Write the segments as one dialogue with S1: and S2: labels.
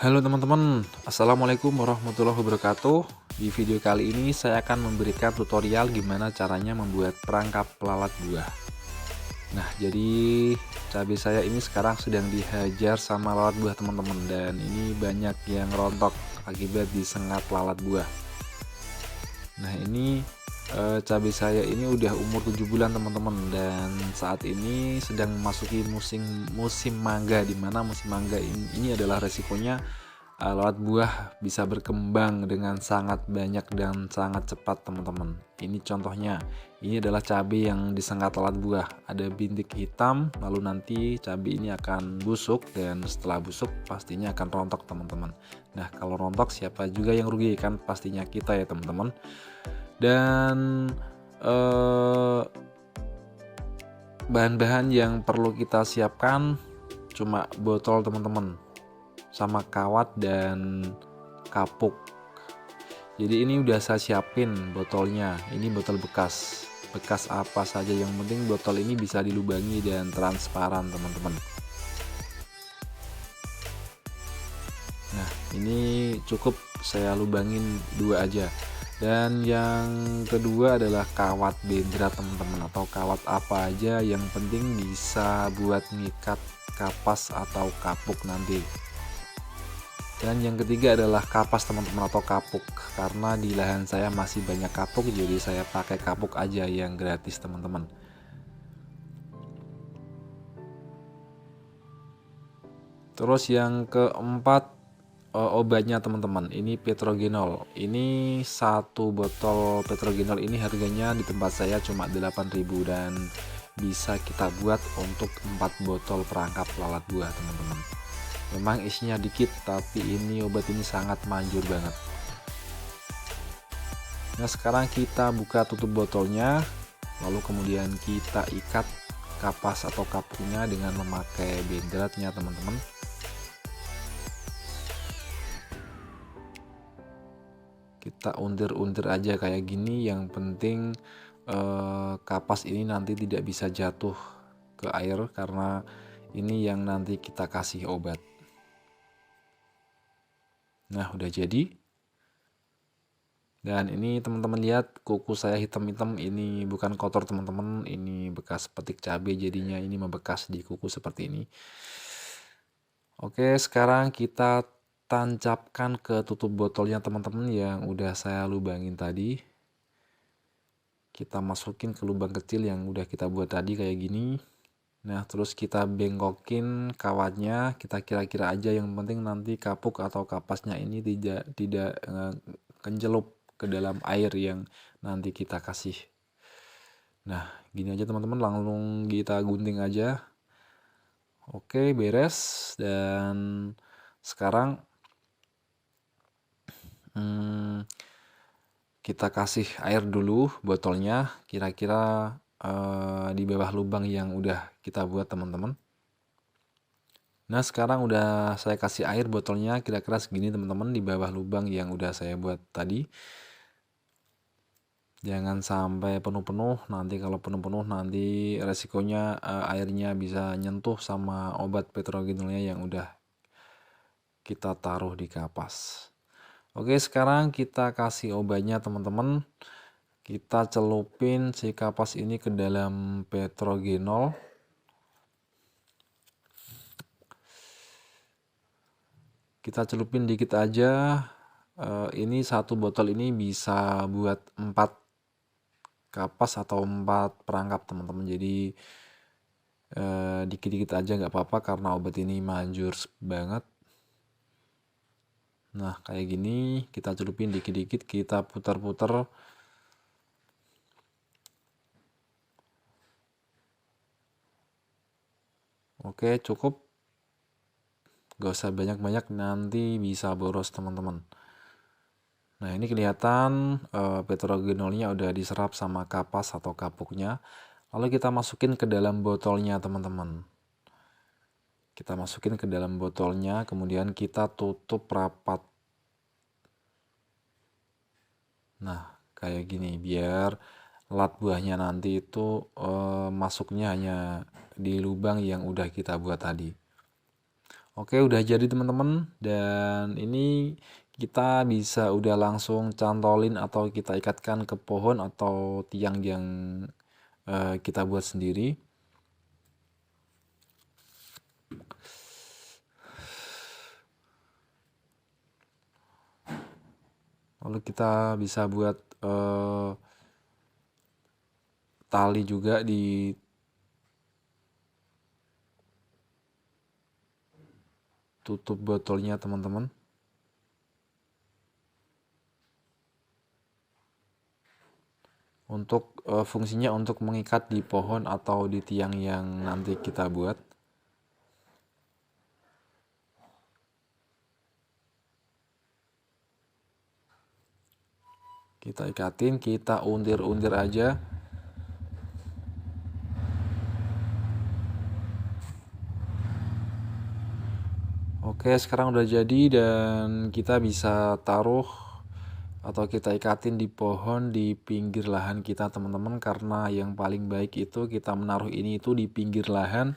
S1: Halo teman-teman, Assalamualaikum warahmatullahi wabarakatuh. Di video kali ini saya akan memberikan tutorial gimana caranya membuat perangkap lalat buah. Nah, jadi cabai saya ini sekarang sedang dihajar sama lalat buah teman-teman, dan ini banyak yang rontok akibat disengat lalat buah. Nah, ini cabai saya ini udah umur 7 bulan teman-teman, dan saat ini sedang memasuki musim mangga, di mana musim mangga ini adalah resikonya lalat buah bisa berkembang dengan sangat banyak dan sangat cepat teman-teman. Ini contohnya, ini adalah cabai yang disengat lalat buah, ada bintik hitam, lalu nanti cabai ini akan busuk, dan setelah busuk pastinya akan rontok teman-teman. Nah, kalau rontok siapa juga yang rugi? Kan pastinya kita ya teman-teman. Dan bahan-bahan yang perlu kita siapkan cuma botol teman-teman, sama kawat dan kapuk. Jadi ini udah saya siapin botolnya. Ini botol bekas apa saja, yang penting botol ini bisa dilubangi dan transparan teman-teman. Nah, ini cukup saya lubangin 2 aja. Dan yang kedua adalah kawat bendera teman-teman, atau kawat apa aja, yang penting bisa buat ngikat kapas atau kapuk nanti. Dan yang ketiga adalah kapas teman-teman, atau kapuk, karena di lahan saya masih banyak kapuk, jadi saya pakai kapuk aja yang gratis teman-teman. Terus yang keempat, obatnya teman-teman, ini petrogenol. Ini satu botol petrogenol ini harganya di tempat saya cuma 8.000, dan bisa kita buat untuk 4 botol perangkap lalat buah teman-teman. Memang isinya dikit, tapi ini obat ini sangat manjur banget. Nah, sekarang kita buka tutup botolnya, lalu kemudian kita ikat kapas atau kapurnya dengan memakai benderatnya teman-teman. Kita untir-untir aja kayak gini, yang penting kapas ini nanti tidak bisa jatuh ke air, karena ini yang nanti kita kasih obat. Nah, udah jadi. Dan ini teman-teman lihat, kuku saya hitam-hitam, ini bukan kotor teman-teman, ini bekas petik cabai, jadinya ini membekas di kuku seperti ini. Oke, sekarang kita tancapkan ke tutup botolnya teman-teman yang udah saya lubangin tadi. Kita masukin ke lubang kecil yang udah kita buat tadi kayak gini. Nah, terus kita bengkokin kawatnya, kita kira-kira aja, yang penting nanti kapuk atau kapasnya ini tidak kencelup ke dalam air yang nanti kita kasih. Nah, gini aja teman-teman, langsung kita gunting aja. Oke, beres. Dan sekarang kita kasih air dulu botolnya, kira-kira di bawah lubang yang udah kita buat teman-teman. Nah, sekarang udah saya kasih air botolnya kira-kira segini teman-teman, di bawah lubang yang udah saya buat tadi. Jangan sampai penuh-penuh, nanti kalau penuh-penuh nanti resikonya airnya bisa nyentuh sama obat petrogenolnya yang udah kita taruh di kapas. Oke, sekarang kita kasih obatnya teman-teman. Kita celupin si kapas ini ke dalam petrogenol. Kita celupin dikit aja. Ini satu botol ini bisa buat 4 kapas atau 4 perangkap teman-teman. Jadi dikit-dikit aja nggak apa-apa, karena obat ini manjur banget. Nah, kayak gini kita celupin dikit-dikit, kita putar-putar. Oke, cukup. Gak usah banyak-banyak, nanti bisa boros teman-teman. Nah, ini kelihatan petrogenolnya udah diserap sama kapas atau kapuknya. Lalu kita masukin ke dalam botolnya teman-teman. Kita masukin ke dalam botolnya, kemudian kita tutup rapat. Nah, kayak gini, biar lalat buahnya nanti itu masuknya hanya di lubang yang udah kita buat tadi. Oke, udah jadi teman-teman, dan ini kita bisa udah langsung cantolin atau kita ikatkan ke pohon atau tiang yang kita buat sendiri. Lalu kita bisa buat tali juga di tutup botolnya teman-teman. Untuk fungsinya untuk mengikat di pohon atau di tiang yang nanti kita buat. Kita ikatin, kita untir-untir aja. Oke, sekarang udah jadi dan kita bisa taruh atau kita ikatin di pohon di pinggir lahan kita teman-teman, karena yang paling baik itu kita menaruh ini itu di pinggir lahan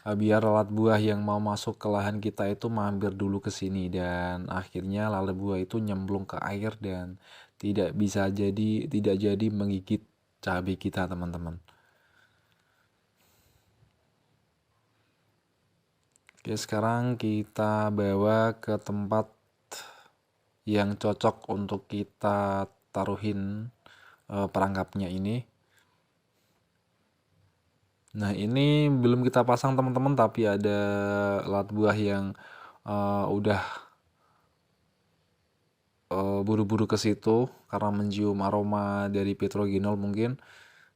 S1: biar lalat buah yang mau masuk ke lahan kita itu mampir dulu ke sini, dan akhirnya lalat buah itu nyemplung ke air dan tidak jadi menggigit cabai kita teman-teman. Oke, sekarang kita bawa ke tempat yang cocok untuk kita taruhin perangkapnya ini. Nah, ini belum kita pasang teman-teman, tapi ada lalat buah yang udah buru-buru ke situ karena mencium aroma dari petrogenol mungkin.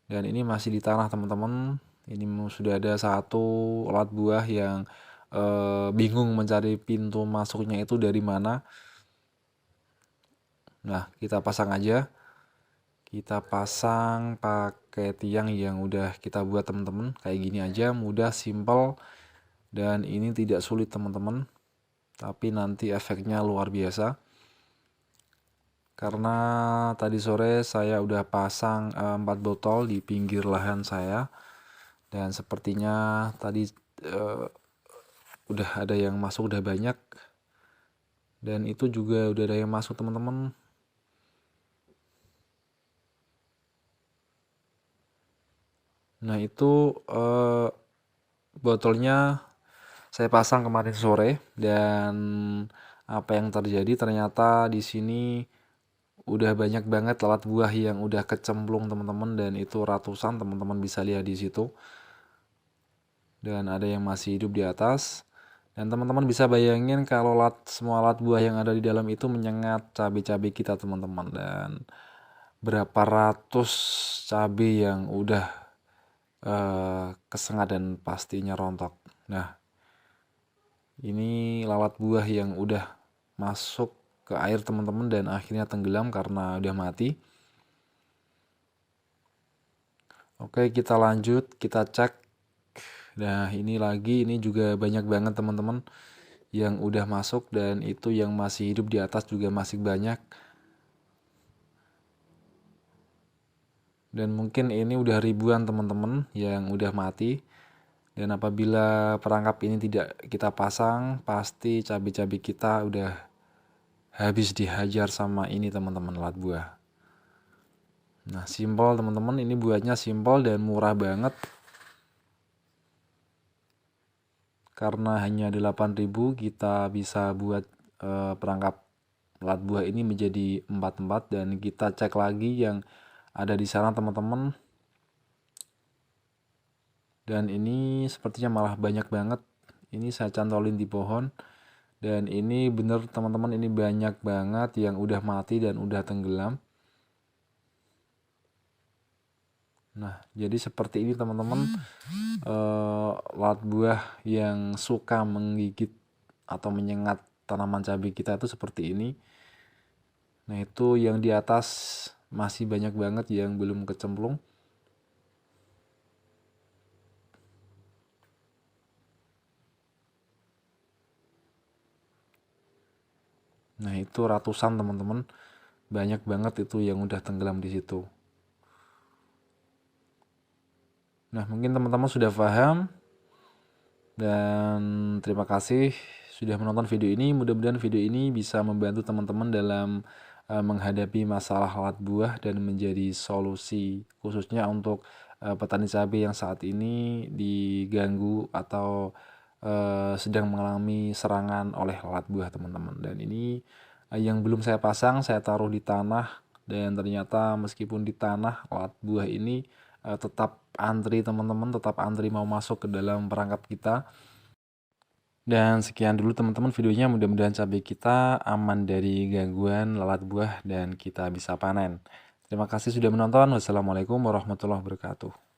S1: Dan ini masih di tanah teman-teman. Ini sudah ada satu lalat buah yang bingung mencari pintu masuknya itu dari mana. Nah, kita pasang aja. Kita pasang pakai tiang yang udah kita buat teman-teman. Kayak gini aja, mudah, simple, dan ini tidak sulit teman-teman. Tapi nanti efeknya luar biasa. Karena tadi sore saya udah pasang 4 botol di pinggir lahan saya. Dan sepertinya tadi udah ada yang masuk, udah banyak. Dan itu juga udah ada yang masuk teman-teman. Nah, itu botolnya saya pasang kemarin sore, dan apa yang terjadi ternyata di sini udah banyak banget lalat buah yang udah kecemplung teman-teman, dan itu ratusan, teman-teman bisa lihat di situ. Dan ada yang masih hidup di atas. Dan teman-teman bisa bayangin kalau semua lalat buah yang ada di dalam itu menyengat cabai-cabai kita teman-teman, dan berapa ratus cabai yang udah kesengat dan pastinya rontok. Nah, ini lalat buah yang udah masuk ke air teman-teman dan akhirnya tenggelam karena udah mati. Oke, kita lanjut, kita cek. Nah, ini juga banyak banget teman-teman yang udah masuk, dan itu yang masih hidup di atas juga masih banyak. Dan mungkin ini udah ribuan teman-teman yang udah mati. Dan apabila perangkap ini tidak kita pasang, pasti cabai-cabai kita udah habis dihajar sama ini teman-teman, lalat buah. Nah, simpel teman-teman, ini buatnya simpel dan murah banget. Karena hanya 8.000 kita bisa buat perangkap lalat buah ini menjadi 4 dan kita cek lagi yang ada di sana teman-teman. Dan ini sepertinya malah banyak banget. Ini saya cantolin di pohon. Dan ini bener teman-teman, ini banyak banget yang udah mati dan udah tenggelam. Nah, jadi seperti ini teman-teman, lalat buah yang suka menggigit atau menyengat tanaman cabai kita itu seperti ini. Nah, itu yang di atas masih banyak banget yang belum kecemplung. Nah, itu ratusan teman-teman, banyak banget itu yang udah tenggelam di situ. Nah, mungkin teman-teman sudah paham, dan terima kasih sudah menonton video ini. Mudah-mudahan video ini bisa membantu teman-teman dalam menghadapi masalah lalat buah dan menjadi solusi khususnya untuk petani cabai yang saat ini diganggu atau sedang mengalami serangan oleh lalat buah, teman-teman. Dan ini yang belum saya pasang, saya taruh di tanah, dan ternyata meskipun di tanah, lalat buah ini tetap antri, teman-teman, tetap antri mau masuk ke dalam perangkap kita. Dan sekian dulu teman-teman videonya, mudah-mudahan cabai kita aman dari gangguan lalat buah dan kita bisa panen. Terima kasih sudah menonton. Wassalamualaikum warahmatullahi wabarakatuh.